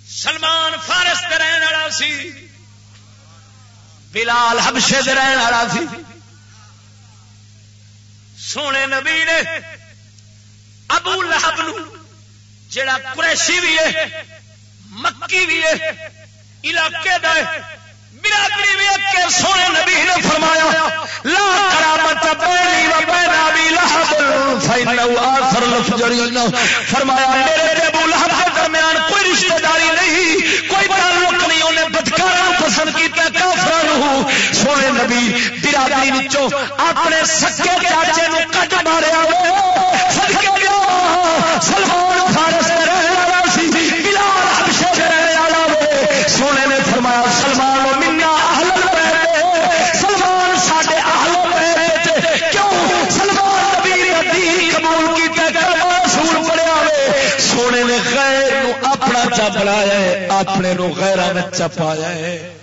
سلمان فارس دے رہن والا سی، بلال حبشے دے رہن والا سی. سونے نبی نے ابو لہب نو جڑا قریشی بھی ہے مکی بھی ہے علاقے دا برادری بھی ہے، سونے نبی نے فرمایا لا کرامت بینی و بین ابی لہب فانه آخر الفجرین. فرمایا میرے تے ابو لہب کے درمیان کوئی رشتہ داری نہیں، کوئی تعلق نہیں، انہیں بدکاراں پسند کیتا کافراں. سونے نبی برادری وچوں اپنے سکے چاچے نو کٹ ماریا. سلمان فارس دے رہن والا سی، بلال حبشے دے رہن والا. سونے نے فرمایا سلمان و منا اہل البیت، سلمان ساڈے اہل البیت. کیوں؟ سلمان نبی نے دین قبول کیتا، کلمہ رسول پڑھیا ہوئے. سونے نے غیر نو اپنا چا بنایا ہے، اپنے نو غیراں وچ چا پایا ہے.